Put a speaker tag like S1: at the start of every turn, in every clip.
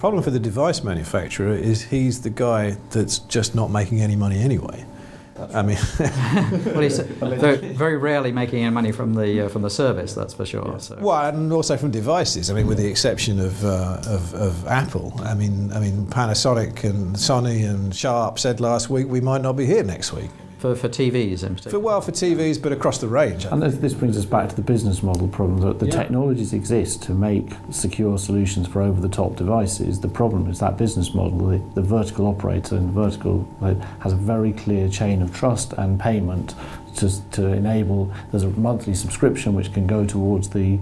S1: problem for the device manufacturer is he's the guy that's just not making any money anyway. I mean,
S2: well, he's very rarely making any money from the service, that's for sure. So.
S1: Well, and also from devices. I mean, with the exception of Apple. I mean, Panasonic and Sony and Sharp said last week we might not be here next week.
S2: For TVs in particular?
S1: For TVs, but across the range.
S3: And this brings us back to the business model problem, that the technologies exist to make secure solutions for over-the-top devices. The problem is that business model, the vertical operator and vertical has a very clear chain of trust and payment to enable, there's a monthly subscription which can go towards the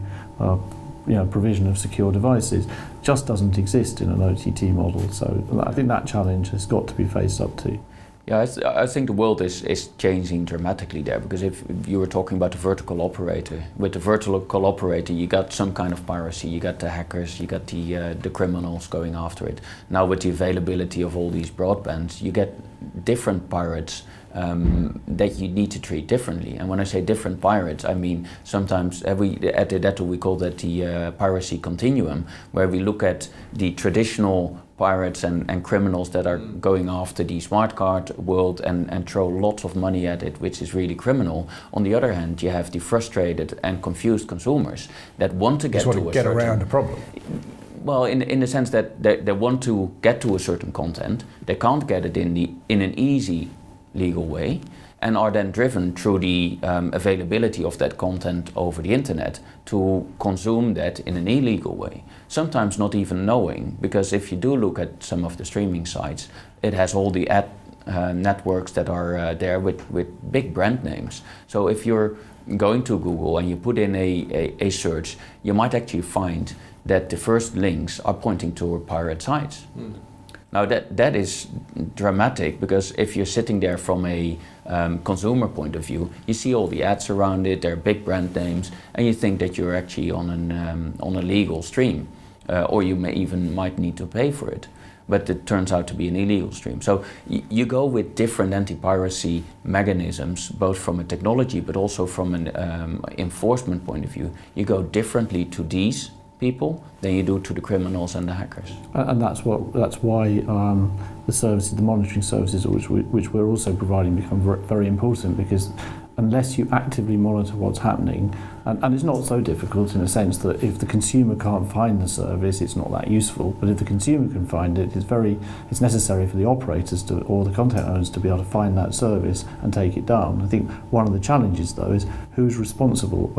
S3: provision of secure devices. Just doesn't exist in an OTT model. So I think that challenge has got to be faced up to.
S4: Yeah, I think the world is changing dramatically there, because if you were talking about the vertical operator, with the vertical operator you got some kind of piracy, you got the hackers, you got the criminals going after it. Now with the availability of all these broadbands, you get different pirates that you need to treat differently. And when I say different pirates, I mean sometimes at Edetto we call that the piracy continuum, where we look at the traditional pirates and criminals that are going after the smart card world and throw lots of money at it, which is really criminal. On the other hand, you have the frustrated and confused consumers that want to get
S1: around the problem.
S4: Well, in the sense that they want to get to a certain content, they can't get it in an easy legal way, and are then driven through the availability of that content over the internet to consume that in an illegal way. Sometimes not even knowing, because if you do look at some of the streaming sites, it has all the ad networks that are there with big brand names. So if you're going to Google and you put in a search, you might actually find that the first links are pointing toward pirate sites. Now that is dramatic, because if you're sitting there from a consumer point of view, you see all the ads around it, they're big brand names, and you think that you're actually on a legal stream, or you might need to pay for it. But it turns out to be an illegal stream. So you go with different anti-piracy mechanisms, both from a technology but also from an enforcement point of view. You go differently to these people than you do to the criminals and the hackers.
S3: And that's why the services, the monitoring services, which we're also providing, become very important, because unless you actively monitor what's happening, and it's not so difficult in a sense that if the consumer can't find the service, it's not that useful, but if the consumer can find it, it's necessary for the operators or the content owners to be able to find that service and take it down. I think one of the challenges though is who's responsible.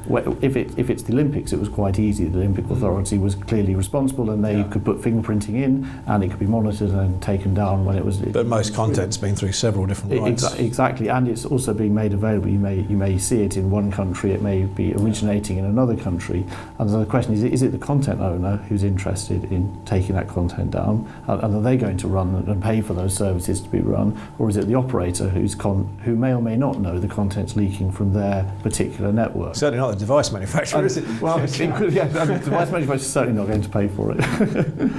S3: If it's the Olympics, it was quite easy. The Olympic Authority was clearly responsible, and they could put fingerprinting in, and it could be monitored and taken down when it was. But
S1: most content's been through several different rights.
S3: Exactly, and it's also being made available. You may see it in one country, it may be originating in another country, and so the question is it the content owner who's interested in taking that content down, and are they going to run and pay for those services to be run, or is it the operator who may or may not know the content's leaking from their particular network?
S1: Certainly not the device manufacturer, is it?
S3: Well, the device manufacturer is certainly not going to pay for it.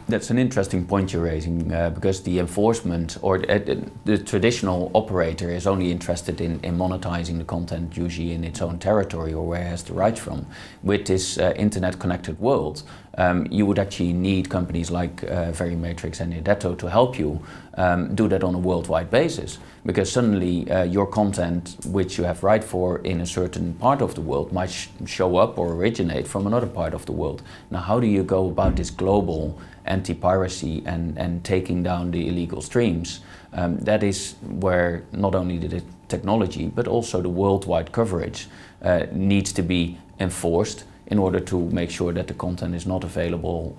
S4: That's an interesting point you're raising, because the enforcement or the traditional operator is only interested in monetizing the content usually in its own territory or where it has the rights from. With this internet connected world, you would actually need companies like Verimatrix and Edetto to help you do that on a worldwide basis, because suddenly your content which you have right for in a certain part of the world might show up or originate from another part of the world. Now how do you go about this global anti-piracy and taking down the illegal streams? That is where not only the technology but also the worldwide coverage needs to be enforced in order to make sure that the content is not available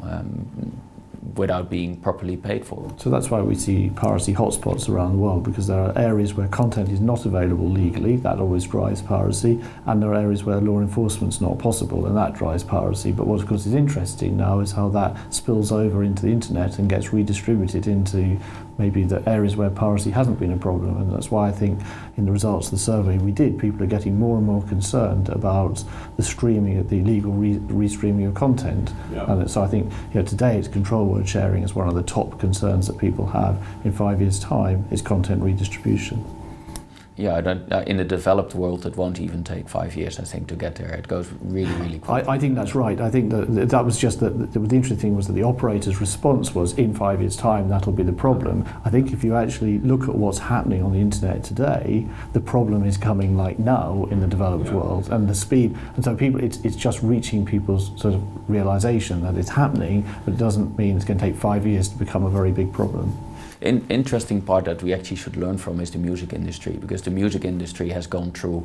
S4: without being properly paid for.
S3: So that's why we see piracy hotspots around the world, because there are areas where content is not available legally, that always drives piracy, and there are areas where law enforcement's not possible, and that drives piracy. But what of course is interesting now is how that spills over into the internet and gets redistributed into maybe the areas where piracy hasn't been a problem, and that's why I think in the results of the survey we did, people are getting more and more concerned about the streaming, the illegal restreaming of content. Yeah. And so I think today it's control word sharing is one of the top concerns that people have. In 5 years' time is content redistribution.
S4: Yeah, I don't, in the developed world, it won't even take 5 years, I think, to get there. It goes really, really quick.
S3: I think that's right. I think that was just that the interesting thing was that the operator's response was, in 5 years' time, that'll be the problem. I think if you actually look at what's happening on the internet today, the problem is coming like now in the developed world, and the speed. And so people, it's just reaching people's sort of realization that it's happening, but it doesn't mean it's going to take 5 years to become a very big problem.
S4: Interesting part that we actually should learn from is the music industry, because the music industry has gone through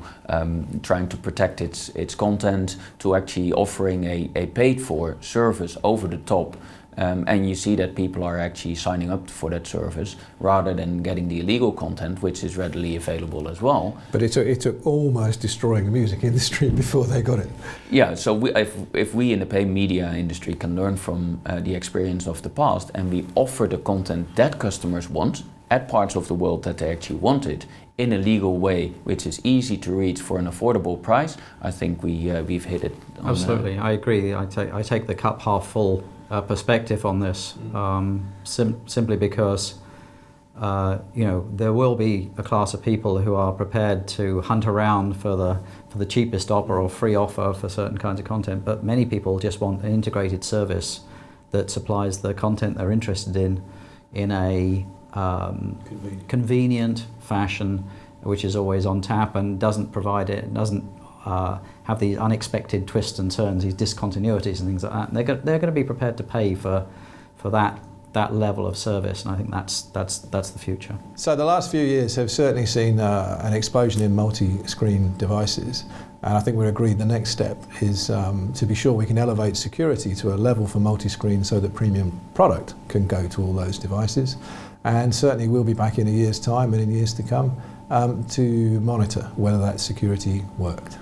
S4: trying to protect its content to actually offering a paid-for service over the top. And you see that people are actually signing up for that service rather than getting the illegal content, which is readily available as well.
S1: But it took almost destroying the music industry before they got it.
S4: Yeah, so if we in the paid media industry can learn from the experience of the past, and we offer the content that customers want at parts of the world that they actually want it in a legal way, which is easy to reach for an affordable price, I think we've hit it.
S2: Absolutely, I agree. I take the cup half full perspective on this, simply because there will be a class of people who are prepared to hunt around for the cheapest offer or free offer for certain kinds of content, but many people just want an integrated service that supplies the content they're interested in a convenient fashion, which is always on tap and doesn't have these unexpected twists and turns, these discontinuities and things like that. And they're going to be prepared to pay for that level of service, and I think that's the future.
S1: So the last few years have certainly seen an explosion in multi-screen devices, and I think we're agreed the next step is to be sure we can elevate security to a level for multi-screen so that premium product can go to all those devices. And certainly we'll be back in a year's time and in years to come to monitor whether that security worked.